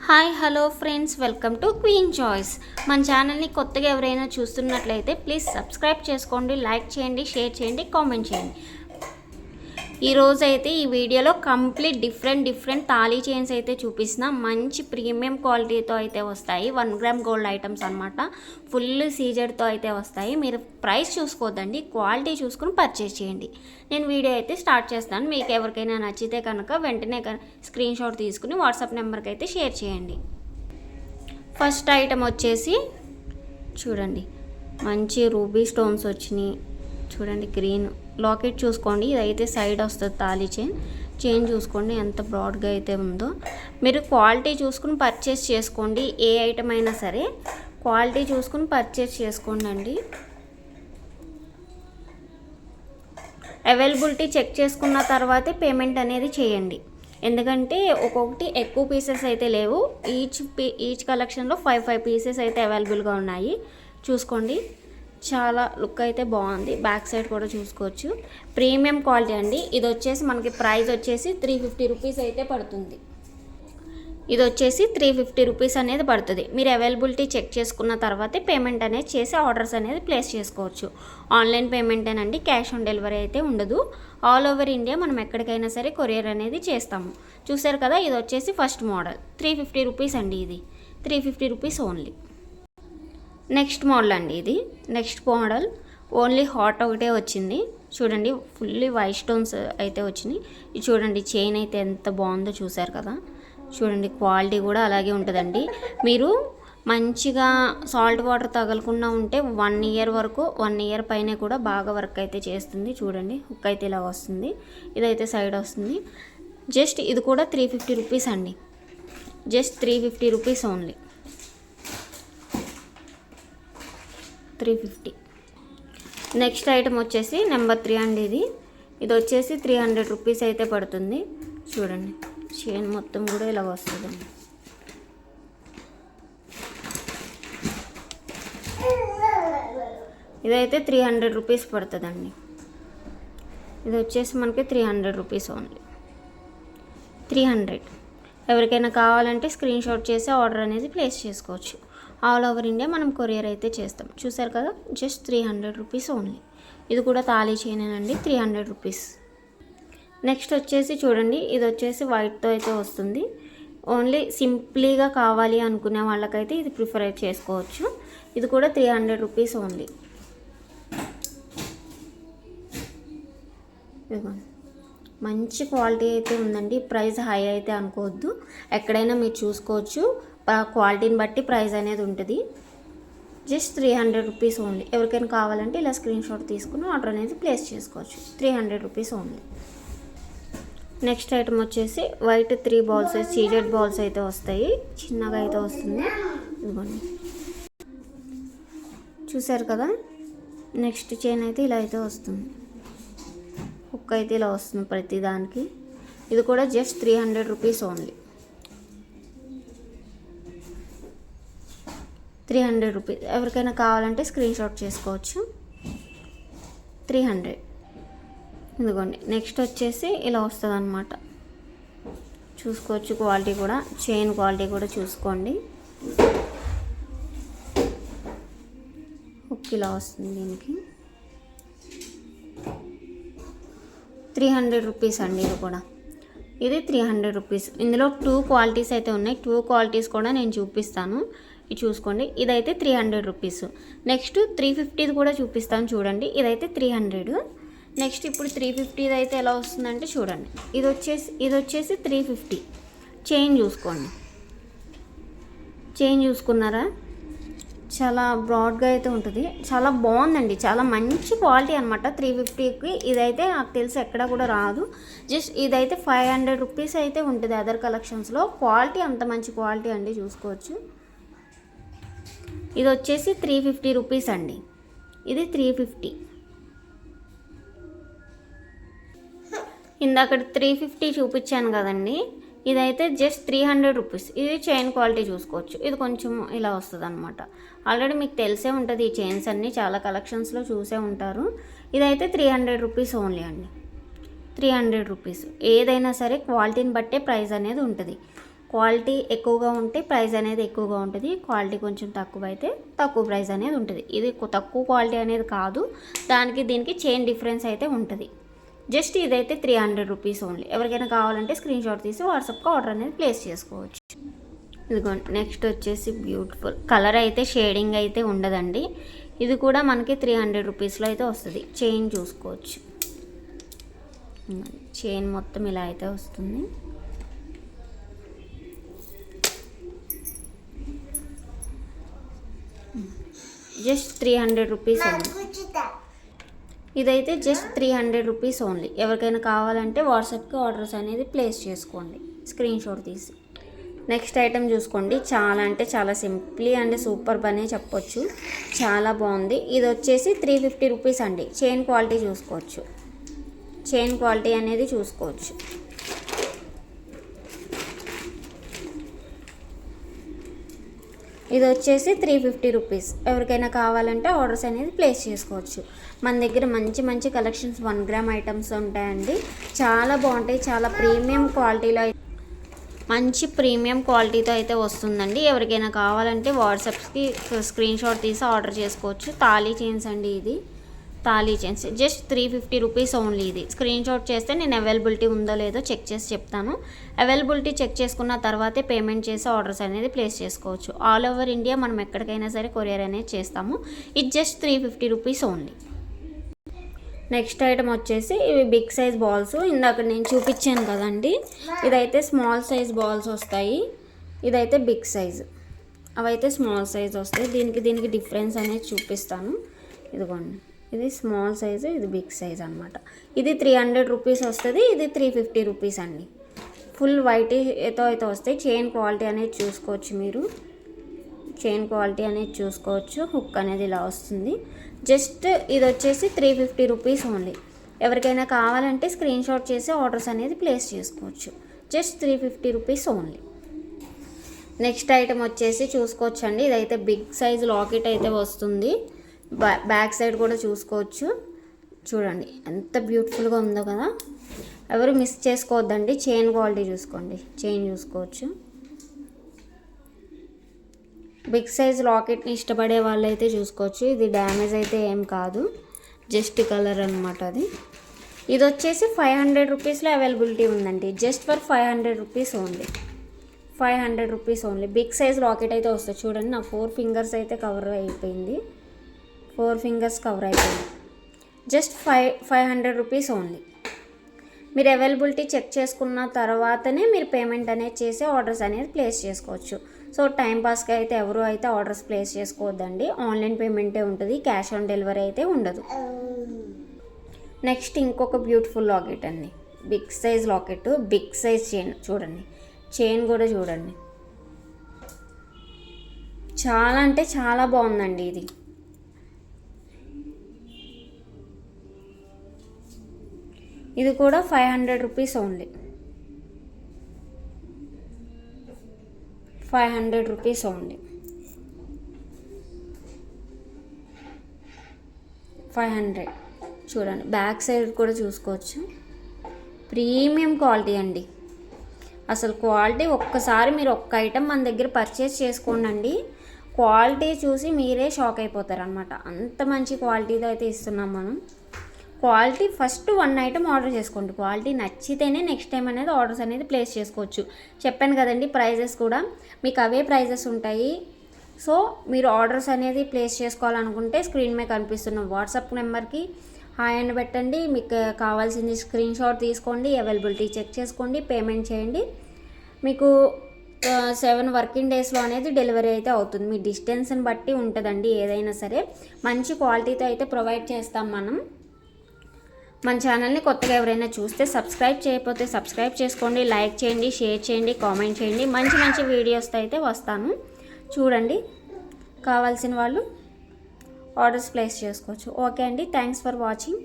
Hi hello friends, welcome to queen choice. మన ఛానల్ని కొత్తగా ఎవరైనా చూస్తున్నట్లయితే ప్లీజ్ సబ్స్క్రైబ్ చేసుకోండి, లైక్ చేయండి, షేర్ చేయండి, కామెంట్ చేయండి. ఈరోజు అయితే ఈ వీడియోలో కంప్లీట్ డిఫరెంట్ తాళీ చైన్స్ అయితే చూపిస్తున్నా. మంచి ప్రీమియం క్వాలిటీతో అయితే వస్తాయి. 1 గ్రామ్ గోల్డ్ ఐటమ్స్ అనమాట. ఫుల్ సీజర్తో అయితే వస్తాయి. మీరు ప్రైస్ చూసుకోవద్దండి, క్వాలిటీ చూసుకుని పర్చేస్ చేయండి. నేను వీడియో అయితే స్టార్ట్ చేస్తాను. మీకు ఎవరికైనా నచ్చితే కనుక వెంటనే స్క్రీన్ షాట్ తీసుకుని వాట్సాప్ నెంబర్కి అయితే షేర్ చేయండి. ఫస్ట్ ఐటమ్ వచ్చేసి చూడండి, మంచి రూబీ స్టోన్స్ వచ్చినాయి. చూడండి, గ్రీన్ లాకెట్ చూసుకోండి. ఇదైతే సైడ్ వస్తుంది తాళీ చైన్ చూసుకోండి ఎంత బ్రాడ్గా అయితే ఉందో. మీరు క్వాలిటీ చూసుకుని పర్చేస్ చేసుకోండి. ఏ ఐటమ్ అయినా సరే క్వాలిటీ చూసుకుని పర్చేస్ చేసుకోండి అండి. అవైలబిలిటీ చెక్ చేసుకున్న తర్వాతే పేమెంట్ అనేది చేయండి. ఎందుకంటే ఒక్కొక్కటి ఎక్కువ పీసెస్ అయితే లేవు. ఈచ్ కలెక్షన్లో 5 పీసెస్ అయితే అవైలబుల్గా ఉన్నాయి. చూసుకోండి, చాలా లుక్ అయితే బాగుంది. బ్యాక్ సైడ్ కూడా చూసుకోవచ్చు. ప్రీమియం క్వాలిటీ అండి. ఇది వచ్చేసి మనకి ప్రైస్ వచ్చేసి 350 రూపీస్ అయితే పడుతుంది. ఇది వచ్చేసి 350 రూపీస్ అనేది పడుతుంది. మీరు అవైలబిలిటీ చెక్ చేసుకున్న తర్వాతే పేమెంట్ అనేది చేసి ఆర్డర్స్ అనేది ప్లేస్ చేసుకోవచ్చు. ఆన్లైన్ పేమెంటేనండి, క్యాష్ ఆన్ డెలివరీ అయితే ఉండదు. ఆల్ ఓవర్ ఇండియా మనం ఎక్కడికైనా సరే కొరియర్ అనేది చేస్తాము. చూసారు కదా, ఇది వచ్చేసి ఫస్ట్ మోడల్ 350 రూపీస్ అండి. ఇది 350 రూపీస్ ఓన్లీ. నెక్స్ట్ మోడల్ అండి. ఇది నెక్స్ట్ మోడల్ ఓన్లీ హాట్ ఒకటే వచ్చింది. చూడండి, ఫుల్లీ వైట్ స్టోన్స్ అయితే వచ్చినాయి. ఇది చూడండి, చైన్ అయితే ఎంత బాగుందో చూసారు కదా. చూడండి, క్వాలిటీ కూడా అలాగే ఉంటుందండి. మీరు మంచిగా సాల్ట్ వాటర్ తగలకుండా ఉంటే 1 ఇయర్ వరకు, 1 ఇయర్ పైన కూడా బాగా వర్క్ అయితే చేస్తుంది. చూడండి, హుక్ అయితే ఇలా వస్తుంది. ఇదైతే సైడ్ వస్తుంది. జస్ట్ ఇది కూడా 350 రూపీస్ అండి. Just 350 rupees only. 350. Next item వచ్చేసి నెంబర్ 3 అండి. ఇది వచ్చేసి 300 రూపీస్ అయితే పడుతుంది. చూడండి, చైన్ మొత్తం కూడా ఇలా వస్తుందండి. ఇదైతే 300 రూపీస్ పడుతుందండి. ఇది వచ్చేసి మనకి 300 రూపీస్ ఓన్లీ. 300. ఎవరికైనా కావాలంటే స్క్రీన్ షాట్ చేసి ఆర్డర్ అనేది ప్లేస్ చేసుకోవచ్చు. ఆల్ ఓవర్ ఇండియా మనం కొరియర్ అయితే చేస్తాం. చూసారు కదా, జస్ట్ 300 రూపీస్ ఓన్లీ. ఇది కూడా తాళీ చైనేనండి, 300 రూపీస్. నెక్స్ట్ వచ్చేసి చూడండి, ఇది వచ్చేసి వైట్తో అయితే వస్తుంది. ఓన్లీ సింప్లీగా కావాలి అనుకునే వాళ్ళకైతే ఇది ప్రిఫర్ చేసుకోవచ్చు. ఇది కూడా 300 రూపీస్ ఓన్లీ. ఇదిగోండి, మంచి క్వాలిటీ అయితే ఉందండి. ప్రైస్ హై అయితే అనుకోవద్దు, ఎక్కడైనా మీరు చూసుకోవచ్చు. క్వాలిటీని బట్టి ప్రైస్ అనేది ఉంటుంది. Just 300 rupees only. ఎవరికైనా కావాలంటే ఇలా స్క్రీన్ షాట్ తీసుకుని ఆర్డర్ అనేది ప్లేస్ చేసుకోవచ్చు. 300 రూపీస్ ఓన్లీ. నెక్స్ట్ ఐటమ్ వచ్చేసి వైట్ 3 బాల్స్ సీజెడ్ బాల్స్ అయితే వస్తాయి. చిన్నగా అయితే వస్తుంది. ఇదిగోండి, చూసారు కదా. నెక్స్ట్ చైన్ అయితే ఇలా అయితే వస్తుంది. హుక్ అయితే ఇలా వస్తుంది ప్రతి దానికి. ఇది కూడా జస్ట్ 300 రూపీస్ ఓన్లీ. 300 రూపీస్. ఎవరికైనా కావాలంటే స్క్రీన్ షాట్ చేసుకోవచ్చు. 300. ఇదిగోండి, నెక్స్ట్ వచ్చేసి ఇలా వస్తుంది అనమాట. చూసుకోవచ్చు క్వాలిటీ కూడా, చైన్ క్వాలిటీ కూడా చూసుకోండి. హుక్ ఇలా వస్తుంది దీనికి. 300 రూపీస్ అండి. ఇది కూడా, ఇది 300 రూపీస్. ఇందులో 2 క్వాలిటీస్ అయితే ఉన్నాయి. 2 క్వాలిటీస్ కూడా నేను చూపిస్తాను. ఇది చూసుకోండి. ఇదైతే 300 రూపీస్. నెక్స్ట్ 350 కూడా చూపిస్తాను. చూడండి, ఇదైతే 300. నెక్స్ట్ ఇప్పుడు 350 అయితే ఎలా వస్తుందంటే చూడండి, ఇది వచ్చేసి 350. చైన్ చూసుకోండి. చైన్ చూసుకున్నారా, చాలా బ్రాడ్గా అయితే ఉంటుంది. చాలా బాగుందండి, చాలా మంచి క్వాలిటీ అనమాట. 350కి ఇదైతే నాకు తెలిసి ఎక్కడ కూడా రాదు. జస్ట్ ఇదైతే 500 రూపీస్ అయితే ఉంటుంది అదర్ కలెక్షన్స్లో. క్వాలిటీ అంత మంచి క్వాలిటీ అండి, చూసుకోవచ్చు. ఇది వచ్చేసి 350 రూపీస్ అండి. ఇది 350. ఇందాక 350 చూపించాను కదండి, ఇదైతే జస్ట్ 300 రూపీస్. ఇది చైన్ క్వాలిటీ చూసుకోవచ్చు. ఇది కొంచెం ఇలా వస్తుంది అనమాట. ఆల్రెడీ మీకు తెలిసే ఉంటుంది, ఈ చైన్స్ అన్నీ చాలా కలెక్షన్స్లో చూసే ఉంటారు. ఇదైతే 300 రూపీస్ ఓన్లీ అండి. 300 రూపీస్. ఏదైనా సరే క్వాలిటీని బట్టే ప్రైస్ అనేది ఉంటుంది. క్వాలిటీ ఎక్కువగా ఉంటే ప్రైస్ అనేది ఎక్కువగా ఉంటుంది, క్వాలిటీ కొంచెం తక్కువ అయితే తక్కువ ప్రైస్ అనేది ఉంటుంది. ఇది తక్కువ క్వాలిటీ అనేది కాదు, దానికి దీనికి చైన్ డిఫరెన్స్ అయితే ఉంటుంది. జస్ట్ ఇదైతే 300 రూపీస్ ఓన్లీ. ఎవరికైనా కావాలంటే స్క్రీన్ షాట్ తీసి వాట్సాప్కి ఆర్డర్ అనేది ప్లేస్ చేసుకోవచ్చు. ఇదిగోండి, నెక్స్ట్ వచ్చేసి బ్యూటిఫుల్ కలర్ అయితే షేడింగ్ అయితే ఉండదండి. ఇది కూడా మనకి 300 రూపీస్లో అయితే వస్తుంది. చైన్ చూసుకోవచ్చు, చైన్ మొత్తం ఇలా అయితే వస్తుంది. Just 300 rupees only. ఇదైతే జస్ట్ 300 రూపీస్ ఓన్లీ. ఎవరికైనా కావాలంటే వాట్సాప్కి ఆర్డర్స్ అనేది ప్లేస్ చేసుకోండి స్క్రీన్ షాట్ తీసి. నెక్స్ట్ ఐటెం చూసుకోండి, చాలా అంటే చాలా సింప్లీ అండ్ సూపర్ అనే చెప్పొచ్చు, చాలా బాగుంది. ఇది వచ్చేసి 350 రూపీస్ అండి. చైన్ క్వాలిటీ చూసుకోవచ్చు, చైన్ క్వాలిటీ అనేది చూసుకోవచ్చు. ఇది వచ్చేసి 350 రూపీస్. ఎవరికైనా కావాలంటే ఆర్డర్స్ అనేది ప్లేస్ చేసుకోవచ్చు. మన దగ్గర మంచి మంచి కలెక్షన్స్ 1 గ్రామ్ ఐటమ్స్ ఉంటాయండి, చాలా బాగుంటాయి, చాలా ప్రీమియం క్వాలిటీలో, మంచి ప్రీమియం క్వాలిటీతో అయితే వస్తుందండి. ఎవరికైనా కావాలంటే వాట్సాప్కి స్క్రీన్ షాట్ తీసి ఆర్డర్ చేసుకోవచ్చు. తాళీ చైన్స్ అండి, ఇది thali chains just 350 rupees only. ఇది స్క్రీన్ షాట్ చేస్తే నేను అవైలబిలిటీ ఉందో లేదో చెక్ చేసి చెప్తాను. అవైలబిలిటీ చెక్ చేసుకున్న తర్వాతే పేమెంట్ చేసి ఆర్డర్స్ అనేది ప్లేస్ చేసుకోవచ్చు. ఆల్ ఓవర్ ఇండియా మనం ఎక్కడికైనా సరే కొరియర్ అనేది చేస్తాము. ఇది just 350 rupees only. Next item వచ్చేసి ఇవి బిగ్ సైజ్ బాల్స్. ఇందాక నేను చూపించాను కదండి, ఇదైతే స్మాల్ సైజ్ బాల్స్ వస్తాయి, ఇదైతే బిగ్ సైజ్, అవైతే స్మాల్ సైజ్ వస్తాయి. దీనికి డిఫరెన్స్ అనేది చూపిస్తాను. ఇదిగోండి, ఇది స్మాల్ సైజు, ఇది బిగ్ సైజ్ అనమాట. ఇది 300 రూపీస్ వస్తుంది, ఇది 350 రూపీస్ అండి. ఫుల్ వైట్ ఏతో అయితే వస్తాయి. చైన్ క్వాలిటీ అనేది చూసుకోవచ్చు మీరు, చైన్ క్వాలిటీ అనేది చూసుకోవచ్చు. హుక్ అనేది ఇలా వస్తుంది. జస్ట్ ఇది వచ్చేసి 350 రూపీస్ ఓన్లీ. ఎవరికైనా కావాలంటే స్క్రీన్ షాట్ చేసి ఆర్డర్స్ అనేది ప్లేస్ చేసుకోవచ్చు. Just 350 rupees only. Next item వచ్చేసి చూసుకోవచ్చు అండి, ఇదైతే బిగ్ సైజ్ లాకెట్ అయితే వస్తుంది. బ్యాక్ సైడ్ కూడా చూసుకోవచ్చు, చూడండి ఎంత బ్యూటిఫుల్గా ఉందో కదా, ఎవరు మిస్ చేసుకోవద్దండి. చైన్ క్వాలిటీ చూసుకోండి, చైన్ చూసుకోవచ్చు. బిగ్ సైజ్ లాకెట్ని ఇష్టపడే వాళ్ళు అయితే చూసుకోవచ్చు. ఇది డ్యామేజ్ అయితే ఏం కాదు, జస్ట్ కలర్ అనమాట అది. ఇది వచ్చేసి 500 రూపీస్లో అవైలబిలిటీ ఉందండి. Just for 500 rupees only, 500 rupees only. Big size locket అయితే వస్తుంది. చూడండి, నా 4 ఫింగర్స్ అయితే కవర్ అయిపోయింది, 4 ఫింగర్స్ కవర్ అయిపోయింది. Just 500 rupees only. మీరు అవైలబిలిటీ చెక్ చేసుకున్న తర్వాతనే మీరు పేమెంట్ అనేది చేసి ఆర్డర్స్ అనేది ప్లేస్ చేసుకోవచ్చు. సో టైంపాస్కి అయితే ఎవరు అయితే ఆర్డర్స్ ప్లేస్ చేసుకోవద్దండి, ఆన్లైన్ పేమెంటే ఉంటుంది, క్యాష్ ఆన్ డెలివరీ అయితే ఉండదు. నెక్స్ట్ ఇంకొక బ్యూటిఫుల్ లాకెట్ అండి, big size locket, big size chain. చూడండి, చైన్ కూడా చూడండి, చాలా అంటే చాలా బాగుందండి. ఇది కూడా 500 రూపీస్ ఓన్లీ, 500 రూపీస్ ఓన్లీ, 500. చూడండి, బ్యాక్ సైడ్ కూడా చూసుకోవచ్చు, ప్రీమియం క్వాలిటీ అండి. అసలు క్వాలిటీ ఒక్కసారి మీరు ఒక్క ఐటెం మన దగ్గర పర్చేస్ చేసుకోండి, క్వాలిటీ చూసి మీరే షాక్ అయిపోతారు అనమాట. అంత మంచి క్వాలిటీతో అయితే ఇస్తున్నాం మనం. క్వాలిటీ ఫస్ట్ 1 ఐటెం ఆర్డర్ చేసుకోండి, క్వాలిటీ నచ్చితేనే నెక్స్ట్ టైం అనేది ఆర్డర్స్ అనేది ప్లేస్ చేసుకోవచ్చు. చెప్పాను కదండి, ప్రైజెస్ కూడా మీకు అవే ప్రైజెస్ ఉంటాయి. సో మీరు ఆర్డర్స్ అనేది ప్లేస్ చేసుకోవాలనుకుంటే స్క్రీన్ మీద కనిపిస్తున్న వాట్సాప్ నెంబర్కి హాయ్ అని పెట్టండి. మీకు కావాల్సింది స్క్రీన్ షాట్ తీసుకోండి, అవైలబిలిటీ చెక్ చేసుకోండి, పేమెంట్ చేయండి. మీకు 7 వర్కింగ్ డేస్లో అనేది డెలివరీ అయితే అవుతుంది. మీ డిస్టెన్స్ని బట్టి ఉంటుందండి, ఏదైనా సరే మంచి క్వాలిటీతో అయితే ప్రొవైడ్ చేస్తాం మనం. మన ఛానల్ని కొత్తగా ఎవరైనా చూస్తే సబ్స్క్రైబ్ చేయకపోతే సబ్స్క్రైబ్ చేసుకోండి, లైక్ చేయండి, షేర్ చేయండి, కామెంట్ చేయండి. మంచి మంచి వీడియోస్తో అయితే వస్తాను, చూడండి. కావాల్సిన వాళ్ళు ఆర్డర్స్ ప్లేస్ చేసుకోవచ్చు. ఓకే అండి, థ్యాంక్స్ ఫర్ వాచింగ్.